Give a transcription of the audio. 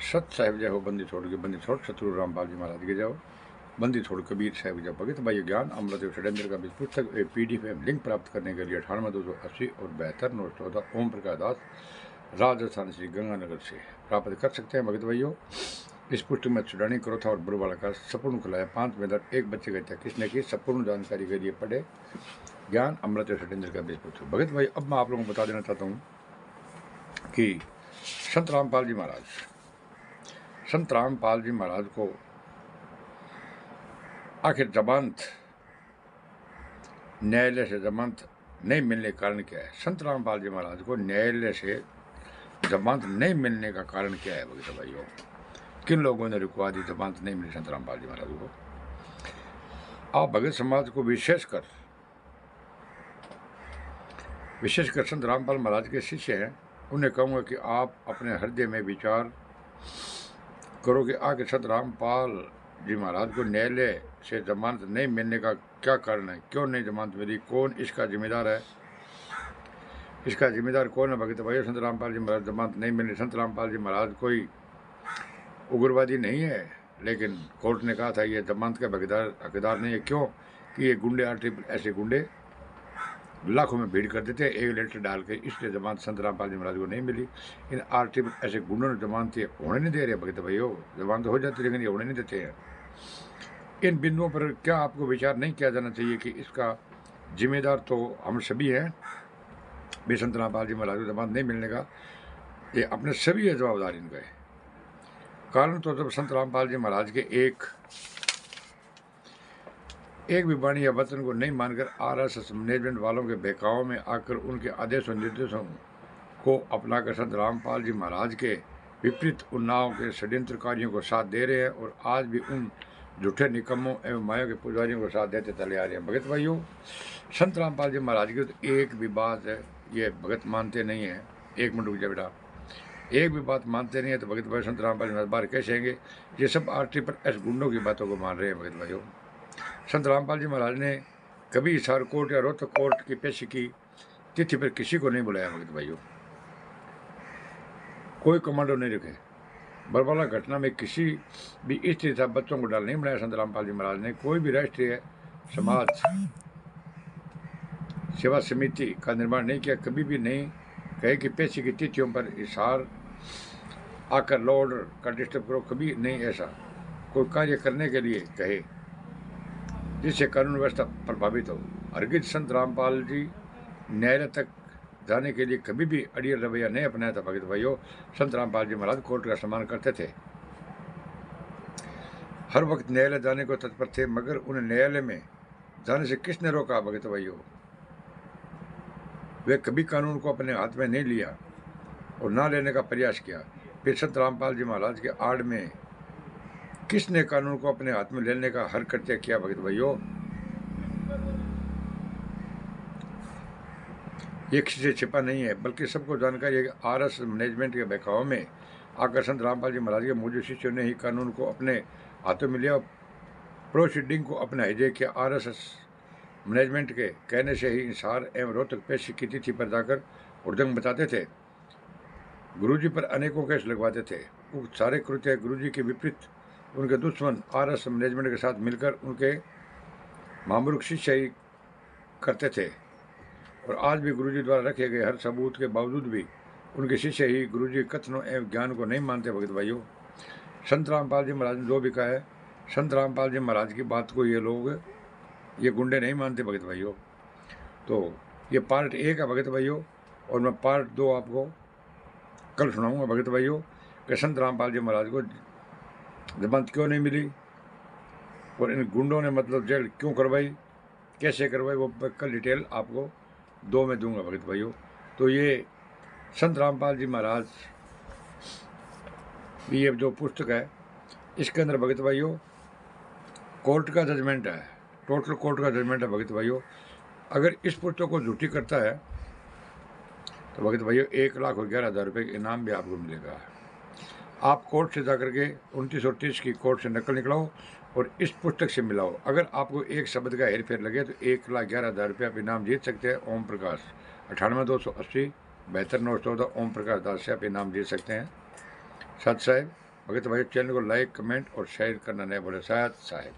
सत साहिब जय हो, बंदी छोड़ के बंदी छोड़ सतगुरु रामपाल जी महाराज के जाओ, बंदी छोड़ कबीर साहिब जब भगत भाई ज्ञान अमृत षड्यंत्र का पुस्तक PDF लिंक प्राप्त करने के लिए 98 280 और 72 914 ओम प्रकाश दास, राजस्थान श्री गंगानगर से प्राप्त कर सकते हैं। भगत भाइयों, इस पुस्तक में छुड़ानी क्रोथा और बुरवाला का संपूर्ण खुलाया 5 मेदर एक बच्चे का हत्या किसने की संपूर्ण जानकारी के लिए पढ़े ज्ञान अमृत षड्यंत्र का पुस्तक। भगत भाई, अब मैं आप लोगों को बता देना चाहता हूँ कि संत रामपाल जी महाराज को आखिर जमानत न्यायालय से जमानत नहीं मिलने का कारण क्या है। संत रामपाल जी महाराज को न्यायालय से जमानत नहीं मिलने का कारण क्या है। भगत भाइयों, किन लोगों ने रुकवा दी, जमानत नहीं मिली संत रामपाल जी महाराज को। आप भगत समाज को विशेषकर संत रामपाल महाराज के शिष्य हैं, उन्हें कहूँगा कि आप अपने हृदय में विचार करो कि आखिर संत रामपाल जी महाराज को न्यायालय से जमानत नहीं मिलने का क्या कारण है, क्यों नहीं जमानत मिली, कौन इसका जिम्मेदार है, इसका जिम्मेदार कौन है। भगत भाई, संत रामपाल जी महाराज जमानत नहीं मिली। संत रामपाल जी महाराज कोई उग्रवादी नहीं है, लेकिन कोर्ट ने कहा था ये जमानत का हकदार नहीं है। क्यों कि ये गुंडे ऐसे गुंडे लाखों में भीड़ कर देते हैं एक लेटर डाल के, इसलिए जमानत संत रामपाल जी महाराज को नहीं मिली। इन ऐसे गुंडों ने जमानत होने नहीं दे रहे। भगत भाइयों, जमानत हो जाती लेकिन ये होने नहीं देते हैं। इन बिंदुओं पर क्या आपको विचार नहीं किया जाना चाहिए कि इसका जिम्मेदार तो हम सभी हैं। भी संत रामपाल जी महाराज को जमानत नहीं मिलने का ये अपने सभी है जवाबदारी इनका है। कारण तो जब संत रामपाल जी महाराज के एक भी वाणी या वचन को नहीं मानकर RSS मैनेजमेंट वालों के बहकावों में आकर उनके आदेश और निर्देशों को अपनाकर संत रामपाल जी महाराज के विपरीत उन्नाव के षड्यंत्रकारियों को साथ दे रहे हैं और आज भी उन झूठे निकम्मों एवं माया के पुजारियों को साथ देते चले आ रहे हैं। भगत भाइयों, संत रामपाल जी महाराज की तो एक भी बात है ये भगत मानते नहीं है। एक मिनट रुक जा बेटा, एक भी बात मानते नहीं है तो भगत भाई संत रामपाल जी महाराज बाहर कैसे आएंगे। ये सब RSS गुंडों की बातों को मान रहे हैं। भगत भाइयों, संत रामपाल जी महाराज ने कभी हिसार कोर्ट या रोहतक कोर्ट की पेशी की तिथि पर किसी को नहीं बुलाया। भगत भाइयों, कोई कमांडो नहीं रखे। बरवाला घटना में किसी भी स्त्री था बच्चों को डाल नहीं बनाया संत रामपाल जी महाराज ने। कोई भी राष्ट्रीय समाज सेवा समिति का निर्माण नहीं किया। कभी भी नहीं कहे कि पेशी की तिथियों पर हिसार आकर लॉ ऑर्डर का डिस्टर्ब करो, कभी नहीं ऐसा कोई कार्य करने के लिए कहे जिससे कानून व्यवस्था प्रभावित हो। हरगिज संत रामपाल जी न्यायालय तक जाने के लिए कभी भी अड़ियल रवैया नहीं अपनाया था। भगत भाइयों, संत रामपाल जी महाराज कोर्ट का सम्मान करते थे, हर वक्त न्यायालय जाने को तत्पर थे, मगर उन्हें न्यायालय में जाने से किसने रोका। भगत भाइयों, वे कभी कानून को अपने हाथ में नहीं लिया और ना लेने का प्रयास किया। फिर संत रामपाल जी महाराज के आड़ में किसने कानून को अपने हाथ में लेने का हर कृत्य किया। भगत भाइयों, ये किसी से छिपा नहीं है, बल्कि सबको जानकारी है कि RSS मैनेजमेंट के बहकाव में आकर संत रामपाल जी महाराज के मौजूद शिष्यों ने ही कानून को अपने हाथों में लिया, प्रोसीडिंग को अपना हिजे किया। RSS मैनेजमेंट के कहने से ही हिसार एवं रोहतक पेशी की तिथि पर जाकर हुड़दंग बताते थे, गुरुजी पर अनेकों केस लगवाते थे। उक्त सारे कृत्य गुरुजी के विपरीत उनके दुश्मन RSS मैनेजमेंट के साथ मिलकर उनके मामूलक शिष्य ही करते थे और आज भी गुरुजी द्वारा रखे गए हर सबूत के बावजूद भी उनके शिष्य ही गुरुजी कथनों एवं ज्ञान को नहीं मानते। भगत भाइयों, संत रामपाल जी महाराज ने जो भी कहा है, संत रामपाल जी महाराज की बात को ये गुंडे नहीं मानते। भगत भाइयों, तो ये पार्ट 1 है भगत भाइयों, और मैं पार्ट 2 आपको कल सुनाऊंगा। भगत भाइयों, कि संत रामपाल जी महाराज को जमानत क्यों नहीं मिली और इन गुंडों ने मतलब जेल क्यों करवाई, कैसे करवाई, वो कल डिटेल आपको 2 में दूंगा। भगत भाइयों, तो ये संत रामपाल जी महाराज ये जो पुस्तक है, इसके अंदर भगत भाइयों कोर्ट का जजमेंट है, टोटल कोर्ट का जजमेंट है। भगत भाइयों, अगर इस पुस्तक को झूठी करता है तो भगत भाइयों 1,11,000 रुपये का इनाम भी आपको मिलेगा। आप कोर्ट से जाकर के 29 और 30 की कोर्ट से नकल निकलाओ और इस पुस्तक से मिलाओ। अगर आपको एक शब्द का हेरफेर लगे तो 1,11,000 रुपये आप इनाम जीत सकते हैं। ओम प्रकाश 98 280 72 914 ओम प्रकाश दास से आप इनाम जीत सकते हैं। सत साहिब भगत भाई चैनल को लाइक, कमेंट और शेयर करना नहीं भूलें। साथ साहेब।